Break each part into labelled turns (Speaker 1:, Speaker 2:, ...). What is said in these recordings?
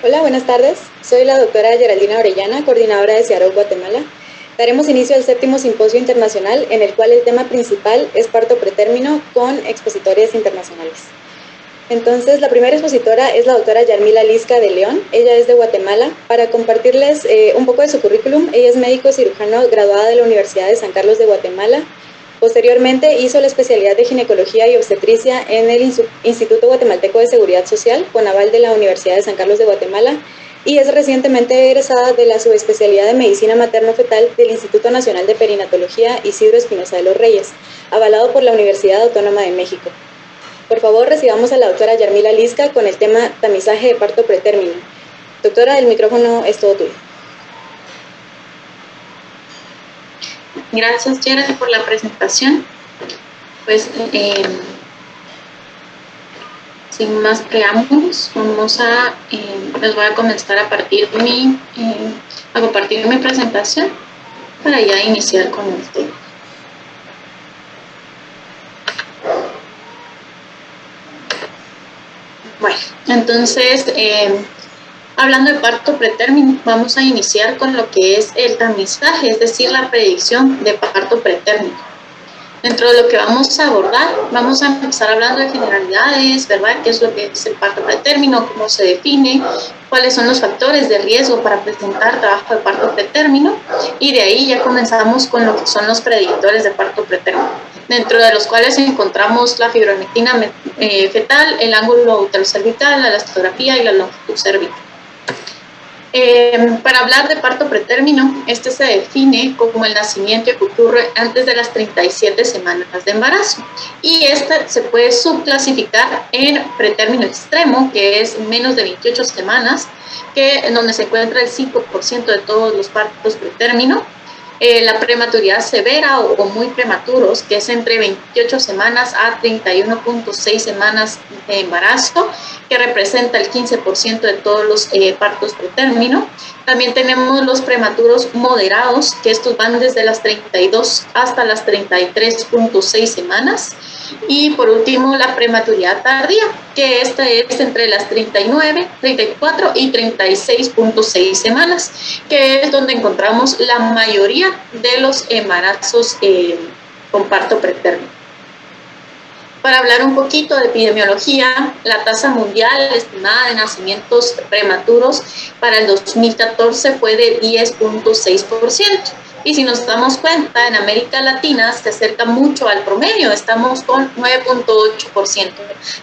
Speaker 1: Hola, buenas tardes. Soy la doctora Geraldina Orellana, coordinadora de CIAROC Guatemala. Daremos inicio al 7º Simposio Internacional, en el cual el tema principal es parto pretérmino con expositores internacionales. Entonces, la primera expositora es la doctora Yarmila Lisca de León. Ella es de Guatemala. Para compartirles un poco de su currículum, ella es médico cirujano graduada de la Universidad de San Carlos de Guatemala. Posteriormente hizo la especialidad de ginecología y obstetricia en el Instituto Guatemalteco de Seguridad Social, con aval de la Universidad de San Carlos de Guatemala, y es recientemente egresada de la subespecialidad de medicina materno-fetal del Instituto Nacional de Perinatología Isidro Espinosa de los Reyes, avalado por la Universidad Autónoma de México. Por favor, recibamos a la doctora Yarmila Lisca con el tema tamizaje de parto pretérmino. Doctora, el micrófono es todo tuyo.
Speaker 2: Gracias, Gerald, por la presentación. Pues, sin más preámbulos, les voy a comenzar a compartir mi presentación para ya iniciar con el tema. Bueno, entonces, hablando de parto pretérmino, vamos a iniciar con lo que es el tamizaje, es decir, la predicción de parto pretérmino. Dentro de lo que vamos a abordar, vamos a empezar hablando de generalidades, ¿verdad? ¿Qué es lo que es el parto pretérmino? ¿Cómo se define? ¿Cuáles son los factores de riesgo para presentar trabajo de parto pretérmino? Y de ahí ya comenzamos con lo que son los predictores de parto pretérmino, dentro de los cuales encontramos la fibronectina fetal, el ángulo uterocervical, la elastografía y la longitud cervical. Para hablar de parto pretérmino, este se define como el nacimiento que ocurre antes de las 37 semanas de embarazo, y este se puede subclasificar en pretérmino extremo, que es menos de 28 semanas, en donde se encuentra el 5% de todos los partos pretérmino. La prematuridad severa o muy prematuros, que es entre 28 semanas a 31.6 semanas de embarazo, que representa el 15% de todos los partos pretérmino. También tenemos los prematuros moderados, que estos van desde las 32 hasta las 33.6 semanas. Y por último, la prematuridad tardía, que esta es entre las 39, 34 y 36.6 semanas, que es donde encontramos la mayoría de los embarazos con parto pretérmino. Para hablar un poquito de epidemiología, la tasa mundial estimada de nacimientos prematuros para el 2014 fue de 10.6%. Y si nos damos cuenta, en América Latina se acerca mucho al promedio, estamos con 9.8%,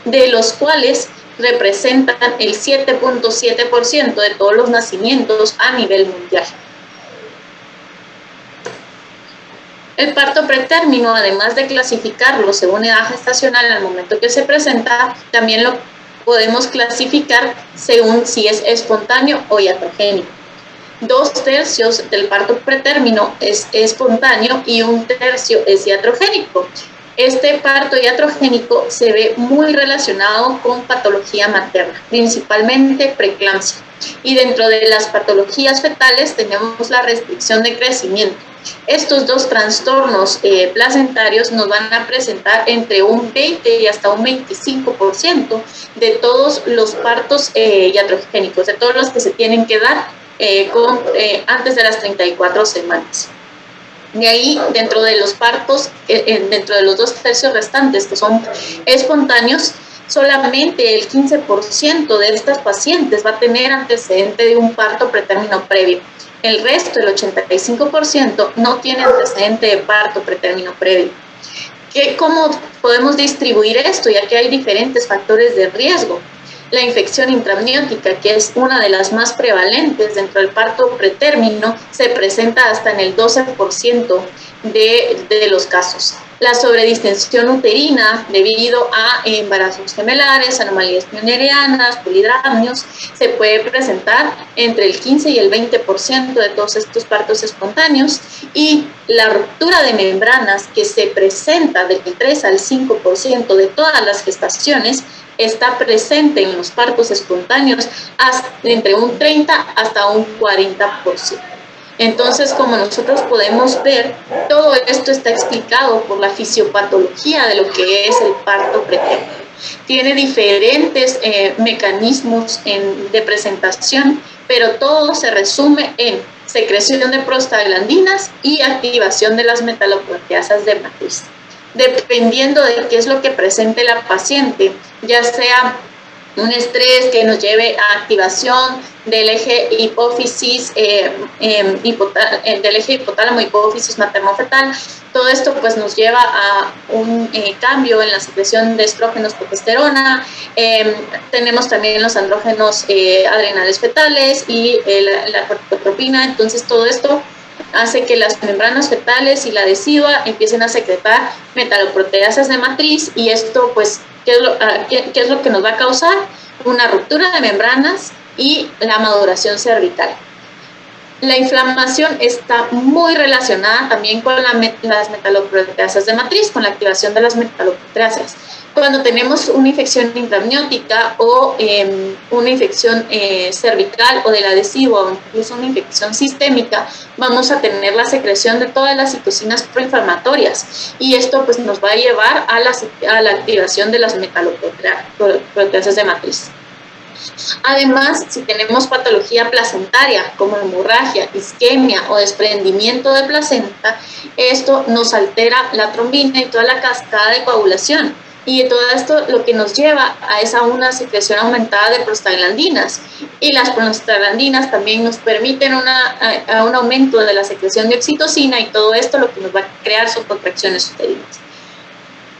Speaker 2: de los cuales representan el 7.7% de todos los nacimientos a nivel mundial. El parto pretérmino, además de clasificarlo según edad gestacional al momento que se presenta, también lo podemos clasificar según si es espontáneo o iatrogénico. 2/3 del parto pretérmino es espontáneo y 1/3 es iatrogénico. Este parto iatrogénico se ve muy relacionado con patología materna, principalmente preeclampsia. Y dentro de las patologías fetales tenemos la restricción de crecimiento. Estos dos trastornos placentarios nos van a presentar entre un 20 y hasta un 25% de todos los partos iatrogénicos, de todos los que se tienen que dar antes de las 34 semanas. De ahí, dentro de los partos, dentro de los 2/3 restantes que son espontáneos, solamente el 15% de estas pacientes va a tener antecedente de un parto pretérmino previo. El resto, el 85%, no tiene antecedente de parto pretérmino previo. ¿Cómo podemos distribuir esto? Ya que hay diferentes factores de riesgo. La infección intramniótica, que es una de las más prevalentes dentro del parto pretérmino, se presenta hasta en el 12% de los casos. La sobredistensión uterina, debido a embarazos gemelares, anomalías pionerianas, polidramnios, se puede presentar entre el 15 y el 20% de todos estos partos espontáneos, y la ruptura de membranas, que se presenta del 3 al 5% de todas las gestaciones, está presente en los partos espontáneos entre un 30 hasta un 40%. Entonces, como nosotros podemos ver, todo esto está explicado por la fisiopatología de lo que es el parto pretérmino. Tiene diferentes mecanismos de presentación, pero todo se resume en secreción de prostaglandinas y activación de las metaloproteasas de matriz. Dependiendo de qué es lo que presente la paciente, ya sea un estrés que nos lleve a activación del eje hipófisis, del eje hipotálamo, hipófisis materno-fetal. Todo esto pues nos lleva a un cambio en la secreción de estrógenos, progesterona. Tenemos también los andrógenos adrenales fetales y la corticotropina. Entonces todo esto hace que las membranas fetales y la decidua empiecen a secretar metaloproteasas de matriz, y esto pues ¿qué es lo que nos va a causar? Una ruptura de membranas y la maduración cervical. La inflamación está muy relacionada también con las metaloproteasas de matriz, con la activación de las metaloproteasas. Cuando tenemos una infección intramniótica o una infección cervical o de la decidua o incluso una infección sistémica, vamos a tener la secreción de todas las citocinas proinflamatorias, y esto pues nos va a llevar a la activación de las metaloproteasas de matriz. Además, si tenemos patología placentaria como hemorragia, isquemia o desprendimiento de placenta, esto nos altera la trombina y toda la cascada de coagulación. Y todo esto lo que nos lleva a una secreción aumentada de prostaglandinas. Y las prostaglandinas también nos permiten un aumento de la secreción de oxitocina, y todo esto lo que nos va a crear son contracciones uterinas.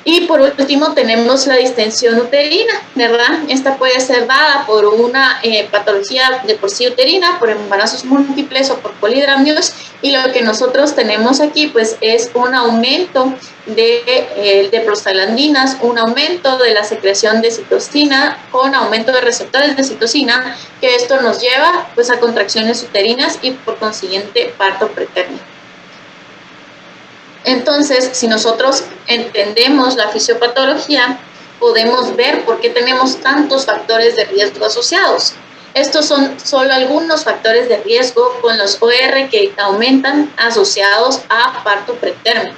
Speaker 2: Y por último tenemos la distensión uterina, ¿verdad? Esta puede ser dada por una patología de por sí uterina, por embarazos múltiples o por polidramnios, y lo que nosotros tenemos aquí pues es un aumento de prostaglandinas, un aumento de la secreción de citocina con aumento de receptores de citocina, que esto nos lleva pues a contracciones uterinas y por consiguiente parto pretérmino. Entonces, si nosotros entendemos la fisiopatología, podemos ver por qué tenemos tantos factores de riesgo asociados. Estos son solo algunos factores de riesgo con los OR que aumentan asociados a parto pretérmino.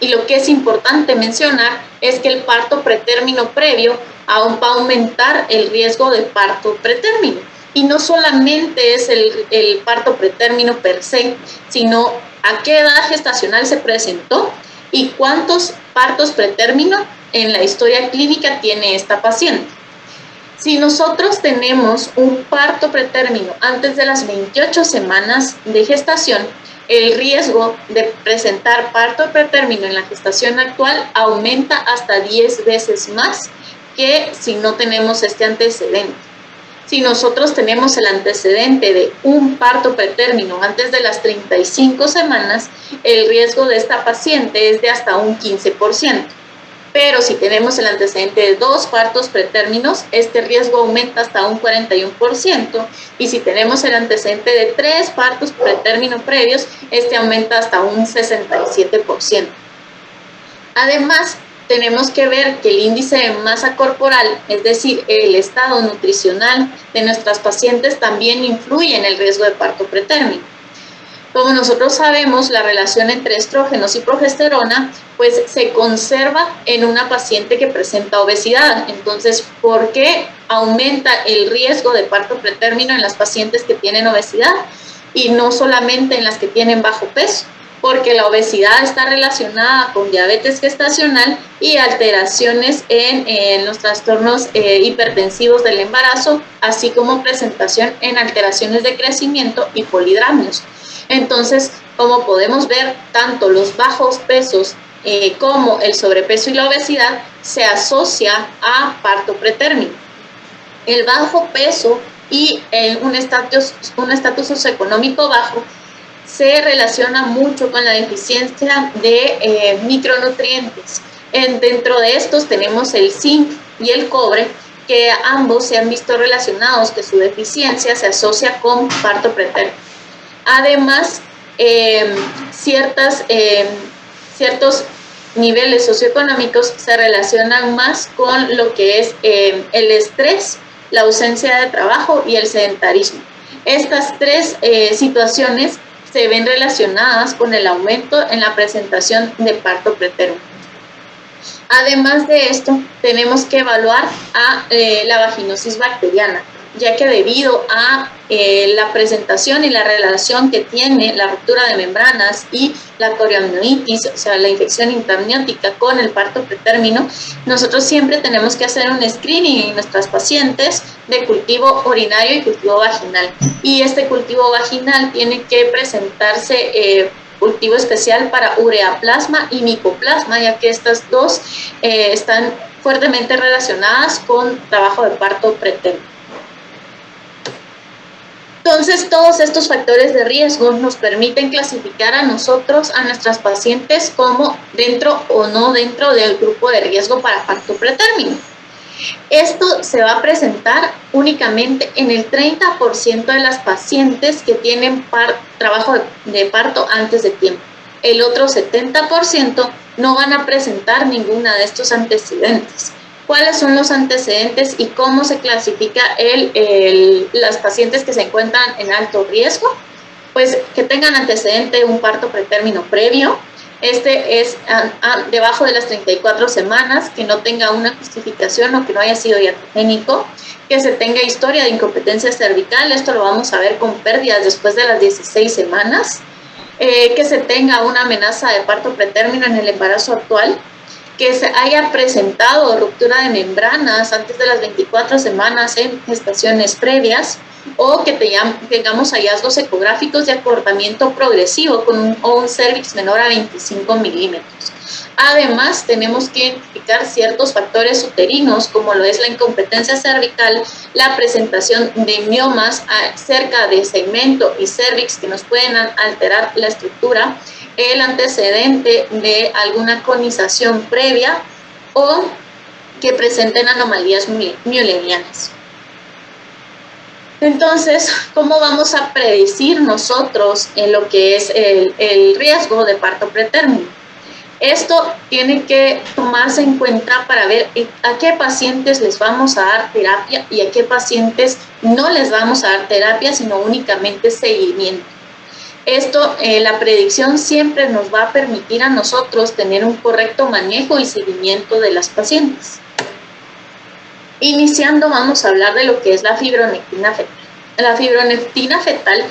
Speaker 2: Y lo que es importante mencionar es que el parto pretérmino previo aún va a aumentar el riesgo de parto pretérmino. Y no solamente es el parto pretérmino per se, sino a qué edad gestacional se presentó y cuántos partos pretérmino en la historia clínica tiene esta paciente. Si nosotros tenemos un parto pretérmino antes de las 28 semanas de gestación, el riesgo de presentar parto pretérmino en la gestación actual aumenta hasta 10 veces más que si no tenemos este antecedente. Si nosotros tenemos el antecedente de un parto pretérmino antes de las 35 semanas, el riesgo de esta paciente es de hasta un 15%. Pero si tenemos el antecedente de 2 partos pretérminos, este riesgo aumenta hasta un 41%. Y si tenemos el antecedente de 3 partos pretérmino previos, este aumenta hasta un 67%. Además, tenemos que ver que el índice de masa corporal, es decir, el estado nutricional de nuestras pacientes, también influye en el riesgo de parto pretérmino. Como nosotros sabemos, la relación entre estrógenos y progesterona pues se conserva en una paciente que presenta obesidad. Entonces, ¿por qué aumenta el riesgo de parto pretérmino en las pacientes que tienen obesidad y no solamente en las que tienen bajo peso? Porque la obesidad está relacionada con diabetes gestacional y alteraciones en los trastornos hipertensivos del embarazo, así como presentación en alteraciones de crecimiento y polidramnios. Entonces, como podemos ver, tanto los bajos pesos como el sobrepeso y la obesidad se asocia a parto pretérmino. El bajo peso y un estatus socioeconómico bajo se relaciona mucho con la deficiencia de micronutrientes. Dentro de estos tenemos el zinc y el cobre, que ambos se han visto relacionados, que su deficiencia se asocia con parto pretérmino. Además, ciertos niveles socioeconómicos se relacionan más con lo que es el estrés, la ausencia de trabajo y el sedentarismo. Estas tres situaciones se ven relacionadas con el aumento en la presentación de parto pretérmino. Además de esto, tenemos que evaluar a la vaginosis bacteriana, ya que debido a la presentación y la relación que tiene la ruptura de membranas y la coriamnionitis, o sea, la infección intraamniótica con el parto pretérmino, nosotros siempre tenemos que hacer un screening en nuestras pacientes de cultivo urinario y cultivo vaginal. Y este cultivo vaginal tiene que presentarse cultivo especial para ureaplasma y micoplasma, ya que estas dos están fuertemente relacionadas con trabajo de parto pretérmino. Entonces, todos estos factores de riesgo nos permiten clasificar a nosotros, a nuestras pacientes, como dentro o no dentro del grupo de riesgo para parto pretérmino. Esto se va a presentar únicamente en el 30% de las pacientes que tienen trabajo de parto antes de tiempo. El otro 70% no van a presentar ninguna de estos antecedentes. ¿Cuáles son los antecedentes y cómo se clasifica las pacientes que se encuentran en alto riesgo? Pues que tengan antecedente de un parto pretérmino previo. Este es debajo de las 34 semanas, que no tenga una justificación o que no haya sido iatrogénico, que se tenga historia de incompetencia cervical, esto lo vamos a ver con pérdidas después de las 16 semanas, que se tenga una amenaza de parto pretérmino en el embarazo actual, que se haya presentado ruptura de membranas antes de las 24 semanas en gestaciones previas, o que tengamos hallazgos ecográficos de acortamiento progresivo con un cervix menor a 25 milímetros. Además, tenemos que identificar ciertos factores uterinos, como lo es la incompetencia cervical, la presentación de miomas cerca de segmento y cervix que nos pueden alterar la estructura, el antecedente de alguna conización previa o que presenten anomalías müllerianas. Entonces, ¿cómo vamos a predecir nosotros en lo que es el riesgo de parto pretérmino? Esto tiene que tomarse en cuenta para ver a qué pacientes les vamos a dar terapia y a qué pacientes no les vamos a dar terapia, sino únicamente seguimiento. Esto, la predicción siempre nos va a permitir a nosotros tener un correcto manejo y seguimiento de las pacientes. Iniciando, vamos a hablar de lo que es la fibronectina fetal. La fibronectina fetal,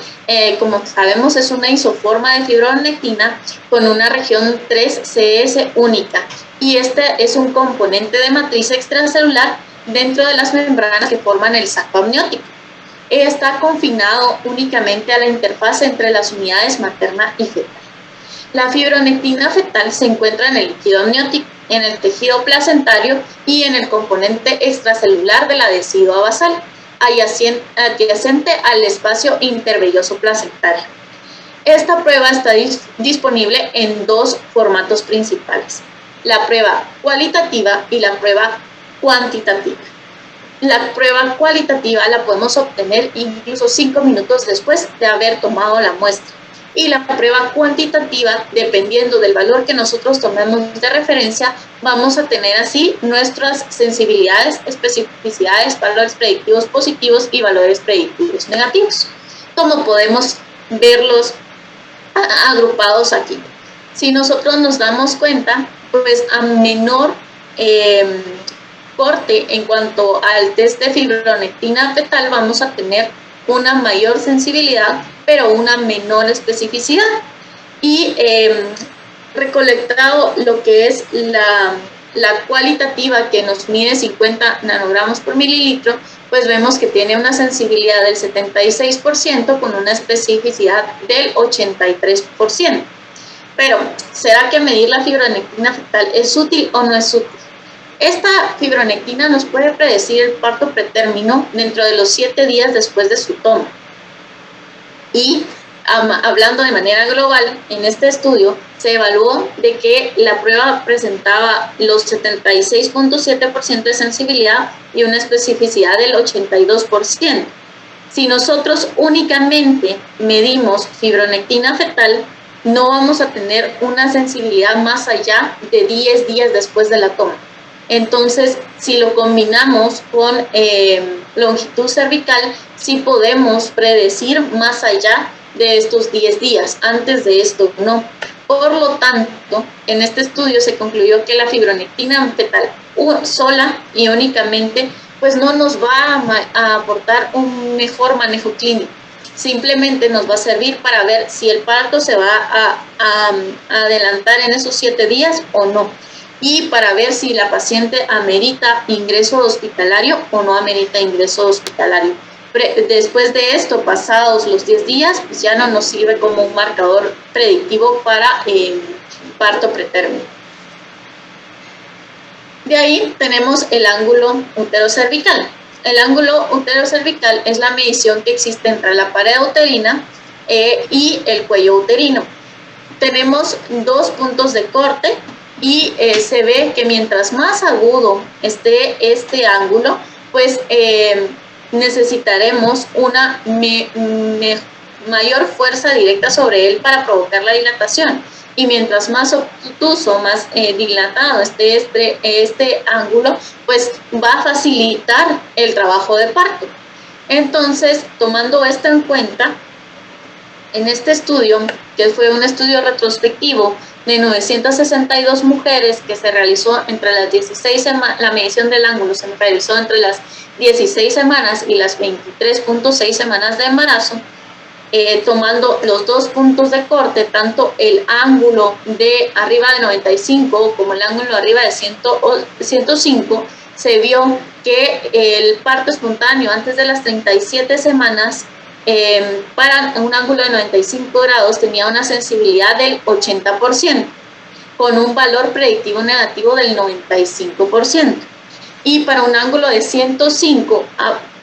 Speaker 2: como sabemos, es una isoforma de fibronectina con una región 3CS única. Y este es un componente de matriz extracelular dentro de las membranas que forman el saco amniótico. Está confinado únicamente a la interfaz entre las unidades materna y fetal. La fibronectina fetal se encuentra en el líquido amniótico, en el tejido placentario y en el componente extracelular de la decidua basal, adyacente al espacio intervelloso placentario. Esta prueba está disponible en dos formatos principales: la prueba cualitativa y la prueba cuantitativa. La prueba cualitativa la podemos obtener incluso 5 minutos después de haber tomado la muestra. Y la prueba cuantitativa, dependiendo del valor que nosotros tomemos de referencia, vamos a tener así nuestras sensibilidades, especificidades, valores predictivos positivos y valores predictivos negativos, como podemos verlos agrupados aquí. Si nosotros nos damos cuenta, pues a menor corte en cuanto al test de fibronectina fetal, vamos a tener una mayor sensibilidad, pero una menor especificidad. Y recolectado lo que es la cualitativa, que nos mide 50 nanogramos por mililitro, pues vemos que tiene una sensibilidad del 76% con una especificidad del 83%. Pero, ¿será que medir la fibronectina fetal es útil o no es útil? Esta fibronectina nos puede predecir el parto pretérmino dentro de los 7 días después de su toma. Y hablando de manera global, en este estudio se evaluó de que la prueba presentaba los 76.7% de sensibilidad y una especificidad del 82%. Si nosotros únicamente medimos fibronectina fetal, no vamos a tener una sensibilidad más allá de 10 días después de la toma. Entonces, si lo combinamos con longitud cervical, sí podemos predecir más allá de estos 10 días. Antes de esto, no. Por lo tanto, en este estudio se concluyó que la fibronectina fetal sola y únicamente pues no nos va a aportar un mejor manejo clínico. Simplemente nos va a servir para ver si el parto se va a adelantar en esos 7 días o no, y para ver si la paciente amerita ingreso hospitalario o no amerita ingreso hospitalario. Después de esto, pasados los 10 días, pues ya no nos sirve como un marcador predictivo para parto pretérmino. De ahí tenemos el ángulo uterocervical. El ángulo uterocervical es la medición que existe entre la pared uterina y el cuello uterino. Tenemos 2 puntos de corte y se ve que mientras más agudo esté este ángulo, pues necesitaremos una mayor fuerza directa sobre él para provocar la dilatación. Y mientras más obtuso, más dilatado esté este ángulo, pues va a facilitar el trabajo de parto. Entonces, tomando esto en cuenta, en este estudio, que fue un estudio retrospectivo de 962 mujeres que se realizó entre las 16 semanas, la medición del ángulo se realizó entre las 16 semanas y las 23.6 semanas de embarazo, tomando los 2 puntos de corte, tanto el ángulo de arriba de 95 como el ángulo de arriba de 105, se vio que el parto espontáneo antes de las 37 semanas para un ángulo de 95 grados tenía una sensibilidad del 80%, con un valor predictivo negativo del 95%. Y para un ángulo de 105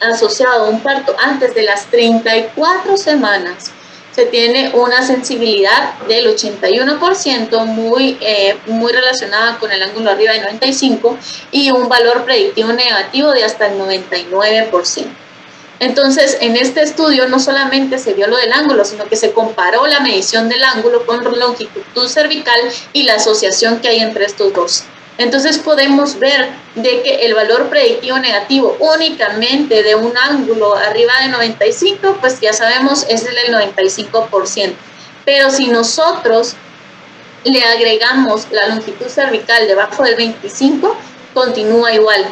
Speaker 2: asociado a un parto antes de las 34 semanas, se tiene una sensibilidad del 81%, muy relacionada con el ángulo arriba de 95, y un valor predictivo negativo de hasta el 99%. Entonces, en este estudio no solamente se vio lo del ángulo, sino que se comparó la medición del ángulo con longitud cervical y la asociación que hay entre estos dos. Entonces podemos ver de que el valor predictivo negativo únicamente de un ángulo arriba de 95, pues ya sabemos es el del 95%. Pero si nosotros le agregamos la longitud cervical debajo del 25, continúa igual.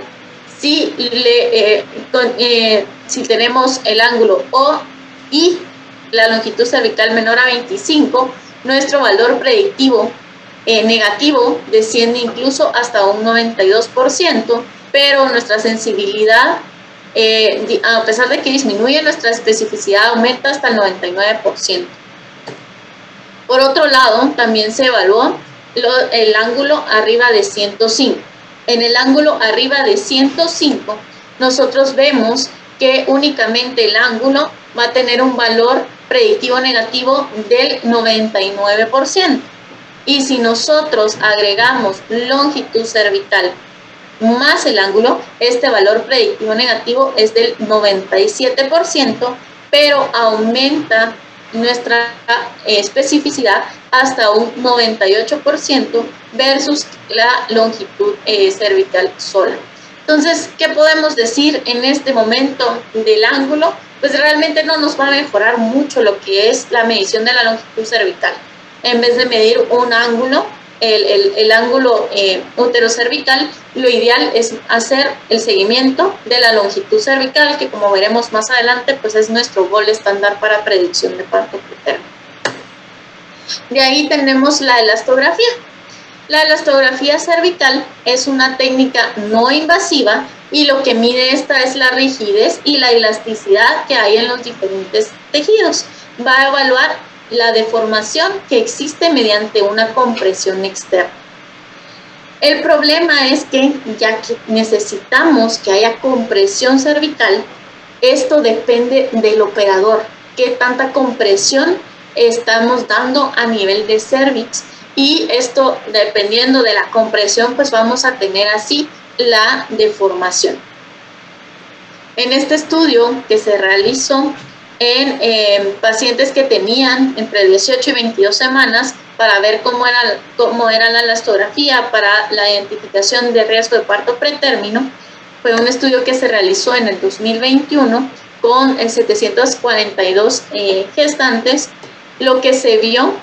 Speaker 2: Si tenemos el ángulo O y la longitud cervical menor a 25, nuestro valor predictivo negativo desciende incluso hasta un 92%, pero nuestra sensibilidad, a pesar de que disminuye, nuestra especificidad aumenta hasta el 99%. Por otro lado, también se evaluó el ángulo arriba de 105. En el ángulo arriba de 105, nosotros vemos que únicamente el ángulo va a tener un valor predictivo negativo del 99%. Y si nosotros agregamos longitud cervical más el ángulo, este valor predictivo negativo es del 97%, pero aumenta nuestra especificidad hasta un 98% versus la longitud cervical sola. Entonces, ¿qué podemos decir en este momento del ángulo? Pues realmente no nos va a mejorar mucho lo que es la medición de la longitud cervical. En vez de medir un ángulo, el ángulo uterocervical, lo ideal es hacer el seguimiento de la longitud cervical, que como veremos más adelante, pues es nuestro gol estándar para predicción de parto pretérmino. De ahí tenemos la elastografía. La elastografía cervical es una técnica no invasiva y lo que mide esta es la rigidez y la elasticidad que hay en los diferentes tejidos. Va a evaluar la deformación que existe mediante una compresión externa. El problema es que ya que necesitamos que haya compresión cervical, esto depende del operador, qué tanta compresión estamos dando a nivel de cervix, y esto dependiendo de la compresión pues vamos a tener así la deformación. En este estudio que se realizó en pacientes que tenían entre 18 y 22 semanas para ver cómo era la elastografía para la identificación de riesgo de parto pretérmino. Fue un estudio que se realizó en el 2021 con 742 gestantes. Lo que se vio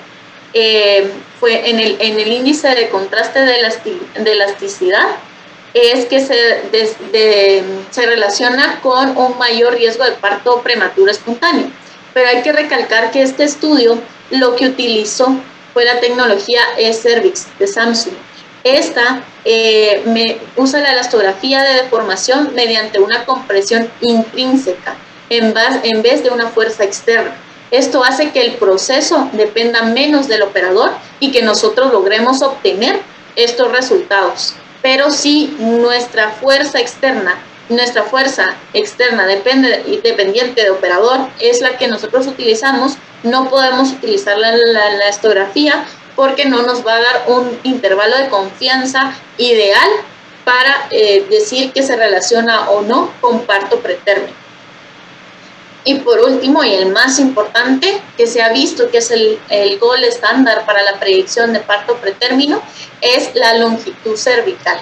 Speaker 2: fue en el índice de contraste de elasticidad, es que se relaciona con un mayor riesgo de parto prematuro espontáneo. Pero hay que recalcar que este estudio lo que utilizó fue la tecnología E-Cervix de Samsung. Esta usa la elastografía de deformación mediante una compresión intrínseca en vez de una fuerza externa. Esto hace que el proceso dependa menos del operador y que nosotros logremos obtener estos resultados. Pero si nuestra fuerza externa dependiente de operador es la que nosotros utilizamos, no podemos utilizar la elastografía porque no nos va a dar un intervalo de confianza ideal para decir que se relaciona o no con parto pretérmino. Y por último, y el más importante, que se ha visto que es el gold estándar para la predicción de parto pretérmino, es la longitud cervical.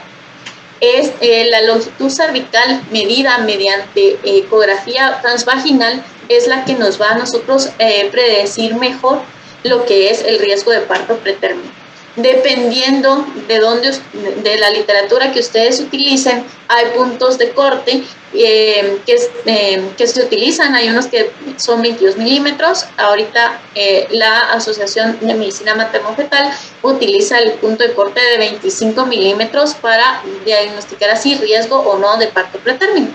Speaker 2: La longitud cervical medida mediante ecografía transvaginal es la que nos va a nosotros predecir mejor lo que es el riesgo de parto pretérmino. Dependiendo de la literatura que ustedes utilicen, hay puntos de corte que se utilizan. Hay unos que son 22 milímetros. Ahorita la Asociación de Medicina Materno-Fetal utiliza el punto de corte de 25 milímetros para diagnosticar así riesgo o no de parto pretérmino.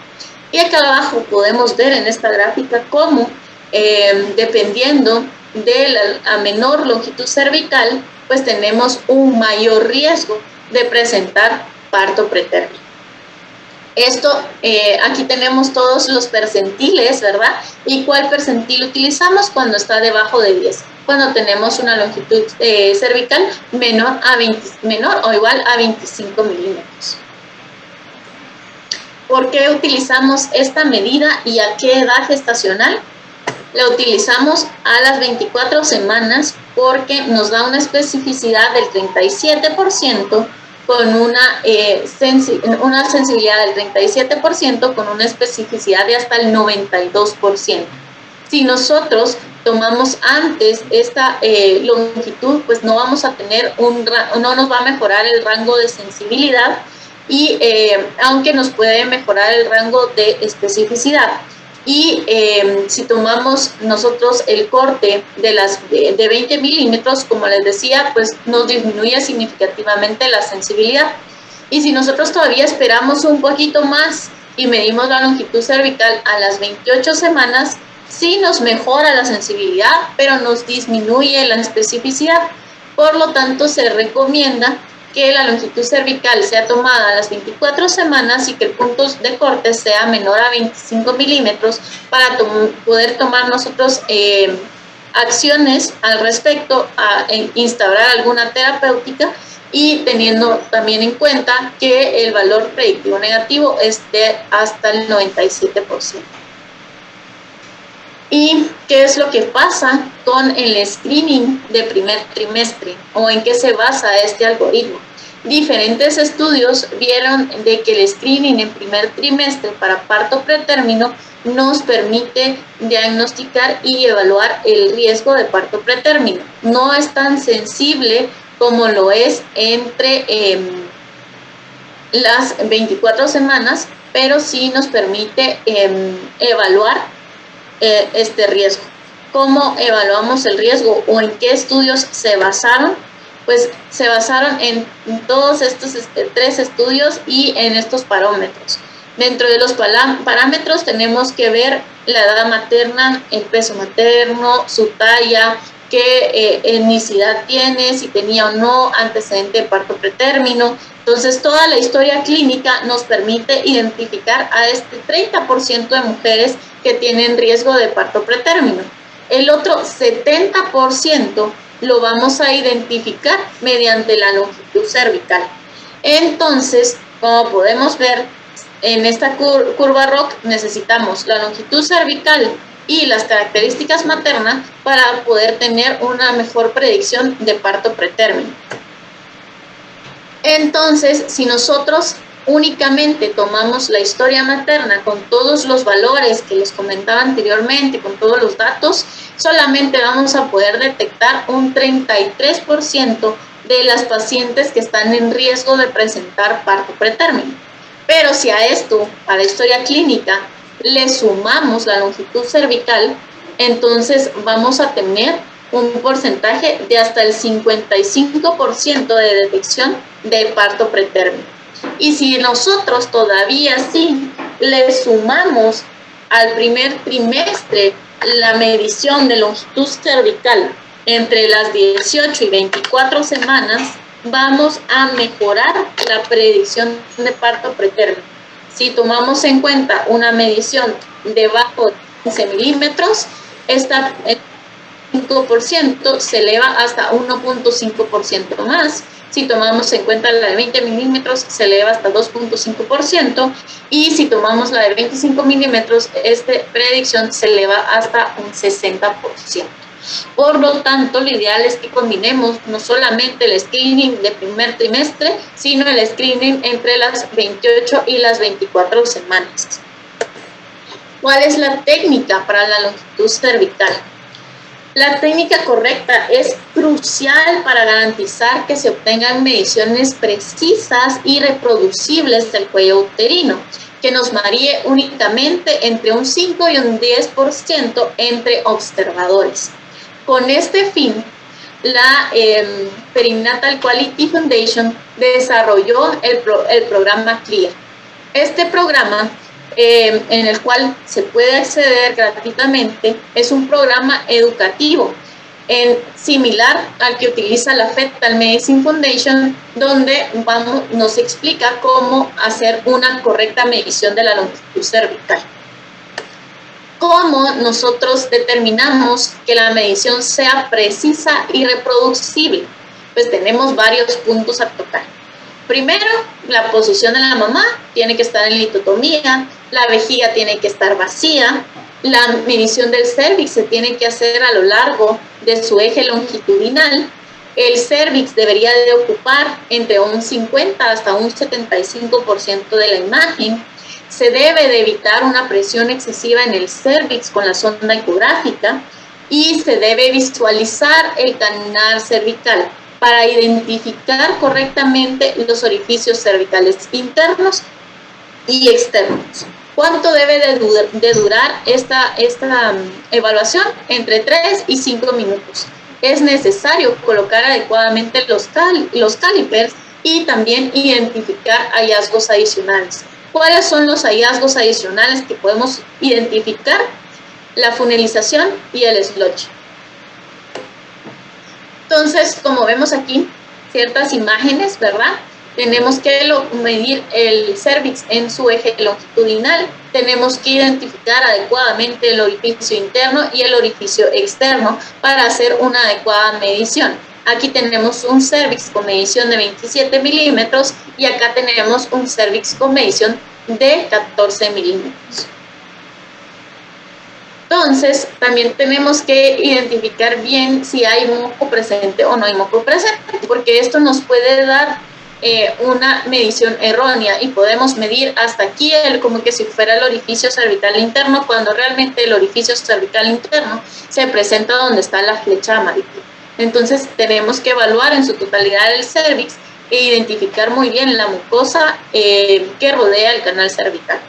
Speaker 2: Y acá abajo podemos ver en esta gráfica cómo, dependiendo de la menor longitud cervical, pues tenemos un mayor riesgo de presentar parto pretérmino. Aquí tenemos todos los percentiles, ¿verdad? ¿Y cuál percentil utilizamos cuando está debajo de 10? Cuando tenemos una longitud cervical menor o igual a 25 milímetros. ¿Por qué utilizamos esta medida y a qué edad gestacional? La utilizamos a las 24 semanas porque nos da una especificidad del 37% con una sensibilidad del 37% con una especificidad de hasta el 92%. Si nosotros tomamos antes esta longitud, pues no vamos a tener no nos va a mejorar el rango de sensibilidad y aunque nos puede mejorar el rango de especificidad. Y si tomamos nosotros el corte de 20 milímetros, como les decía, pues nos disminuye significativamente la sensibilidad. Y si nosotros todavía esperamos un poquito más y medimos la longitud cervical a las 28 semanas, sí nos mejora la sensibilidad, pero nos disminuye la especificidad. Por lo tanto, se recomienda que la longitud cervical sea tomada a las 24 semanas y que el punto de corte sea menor a 25 milímetros para poder tomar nosotros acciones al respecto a instaurar alguna terapéutica y teniendo también en cuenta que el valor predictivo negativo es de hasta el 97%. ¿Y qué es lo que pasa con el screening de primer trimestre o en qué se basa este algoritmo? Diferentes estudios vieron de que el screening en primer trimestre para parto pretérmino nos permite diagnosticar y evaluar el riesgo de parto pretérmino. No es tan sensible como lo es entre las 24 semanas, pero sí nos permite evaluar este riesgo. ¿Cómo evaluamos el riesgo o en qué estudios se basaron? Pues se basaron en todos estos 3 estudios y en estos parámetros. Dentro de los parámetros tenemos que ver la edad materna, el peso materno, su talla, qué etnicidad tiene, si tenía o no antecedente de parto pretérmino. Entonces, toda la historia clínica nos permite identificar a este 30% de mujeres que tienen riesgo de parto pretérmino. El otro 70% lo vamos a identificar mediante la longitud cervical. Entonces, como podemos ver, en esta curva ROC necesitamos la longitud cervical y las características maternas para poder tener una mejor predicción de parto pretérmino. Entonces, si nosotros únicamente tomamos la historia materna con todos los valores que les comentaba anteriormente, con todos los datos, solamente vamos a poder detectar un 33% de las pacientes que están en riesgo de presentar parto pretérmino. Pero si a esto, a la historia clínica, le sumamos la longitud cervical, entonces vamos a tener un porcentaje de hasta el 55% de detección de parto pretérmino. Y si nosotros todavía sí le sumamos al primer trimestre la medición de longitud cervical entre las 18 y 24 semanas, vamos a mejorar la predicción de parto pretérmino. Si tomamos en cuenta una medición debajo de 15 milímetros, esta 5% se eleva hasta 1.5% más. Si tomamos en cuenta la de 20 milímetros, se eleva hasta 2.5%. Y si tomamos la de 25 milímetros, esta predicción se eleva hasta un 60%. Por lo tanto, lo ideal es que combinemos no solamente el screening de primer trimestre, sino el screening entre las 28 y las 24 semanas. ¿Cuál es la técnica para la longitud cervical? La técnica correcta es crucial para garantizar que se obtengan mediciones precisas y reproducibles del cuello uterino, que nos varíe únicamente entre un 5 y un 10% entre observadores. Con este fin, la Perinatal Quality Foundation desarrolló el programa CLEAR. Este programa, en el cual se puede acceder gratuitamente, es un programa educativo similar al que utiliza la Fetal Medicine Foundation, donde nos explica cómo hacer una correcta medición de la longitud cervical. ¿Cómo nosotros determinamos que la medición sea precisa y reproducible? Pues tenemos varios puntos a tocar. Primero, la posición de la mamá tiene que estar en litotomía, la vejiga tiene que estar vacía, la medición del cervix se tiene que hacer a lo largo de su eje longitudinal, el cervix debería de ocupar entre un 50 hasta un 75% de la imagen, se debe de evitar una presión excesiva en el cervix con la sonda ecográfica y se debe visualizar el canal cervical para identificar correctamente los orificios cervicales internos y externos. ¿Cuánto debe de durar esta evaluación? Entre 3 y 5 minutos. Es necesario colocar adecuadamente los calipers y también identificar hallazgos adicionales. ¿Cuáles son los hallazgos adicionales que podemos identificar? La funelización y el slotch. Entonces, como vemos aquí, ciertas imágenes, ¿verdad? Tenemos que medir el cervix en su eje longitudinal, tenemos que identificar adecuadamente el orificio interno y el orificio externo para hacer una adecuada medición. Aquí tenemos un cervix con medición de 27 milímetros y acá tenemos un cervix con medición de 14 milímetros. Entonces, también tenemos que identificar bien si hay moco presente o no hay moco presente, porque esto nos puede dar una medición errónea y podemos medir hasta aquí como que si fuera el orificio cervical interno, cuando realmente el orificio cervical interno se presenta donde está la flecha amarilla. Entonces tenemos que evaluar en su totalidad el cervix e identificar muy bien la mucosa que rodea el canal cervical.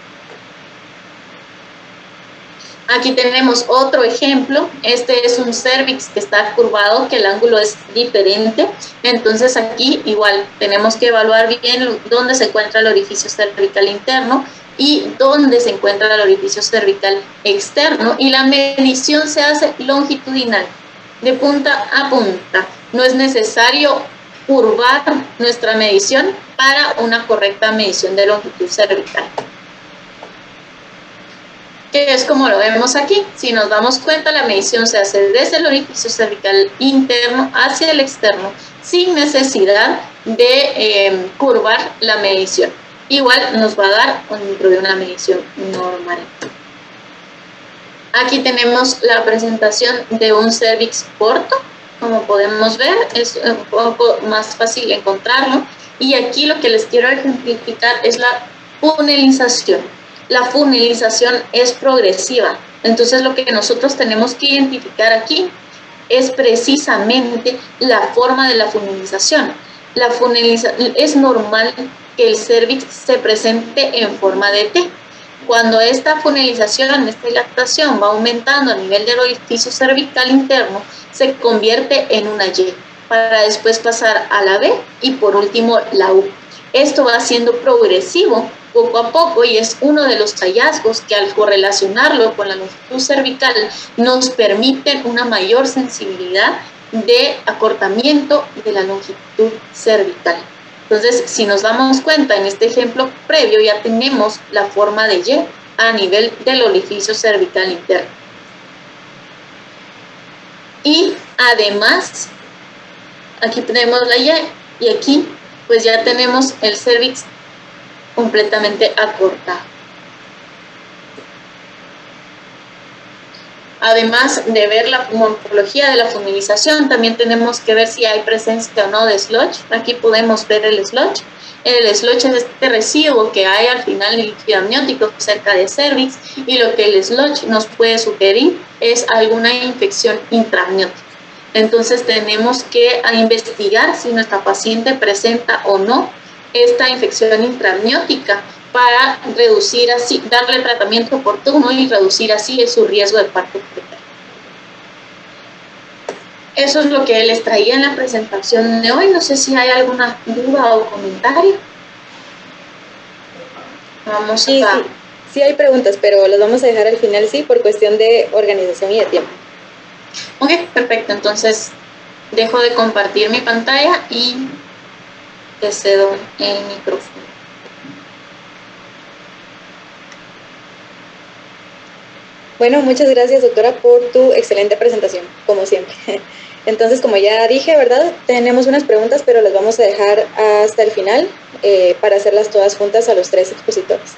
Speaker 2: Aquí tenemos otro ejemplo. Este es un cervix que está curvado, que el ángulo es diferente. Entonces aquí igual tenemos que evaluar bien dónde se encuentra el orificio cervical interno y dónde se encuentra el orificio cervical externo. Y la medición se hace longitudinal, de punta a punta. No es necesario curvar nuestra medición para una correcta medición de longitud cervical, que es como lo vemos aquí. Si nos damos cuenta, la medición se hace desde el orificio cervical interno hacia el externo, sin necesidad de curvar la medición. Igual nos va a dar dentro de una medición normal. Aquí tenemos la presentación de un cervix corto. Como podemos ver, es un poco más fácil encontrarlo. Y aquí lo que les quiero ejemplificar es la funelización. La funelización es progresiva. Entonces, lo que nosotros tenemos que identificar aquí es precisamente la forma de la funelización. Es normal que el cervix se presente en forma de T. Cuando esta funelización, esta dilatación va aumentando a nivel del orificio cervical interno, se convierte en una Y, para después pasar a la B y por último la U. Esto va siendo progresivo poco a poco y es uno de los hallazgos que al correlacionarlo con la longitud cervical nos permiten una mayor sensibilidad de acortamiento de la longitud cervical. Entonces, si nos damos cuenta en este ejemplo previo, ya tenemos la forma de Y a nivel del orificio cervical interno. Y además, aquí tenemos la Y y aquí pues ya tenemos el cervix completamente acortado. Además de ver la morfología de la funelización, también tenemos que ver si hay presencia o no de sludge. Aquí podemos ver el sludge. El sludge es este residuo que hay al final del líquido amniótico cerca de cervix, y lo que el sludge nos puede sugerir es alguna infección intraamniótica. Entonces tenemos que investigar si nuestra paciente presenta o no esta infección intraamniótica para reducir así, darle tratamiento oportuno y reducir así su riesgo de parto preterno. Eso es lo que les traía en la presentación de hoy. No sé si hay alguna duda o comentario. Vamos a...
Speaker 1: Sí hay preguntas, pero las vamos a dejar al final, sí, por cuestión de organización y de tiempo.
Speaker 2: Ok, perfecto. Entonces, dejo de compartir mi pantalla y te cedo el micrófono.
Speaker 1: Bueno, muchas gracias, doctora, por tu excelente presentación, como siempre. Entonces, como ya dije, ¿verdad? Tenemos unas preguntas, pero las vamos a dejar hasta el final para hacerlas todas juntas a los 3 expositores.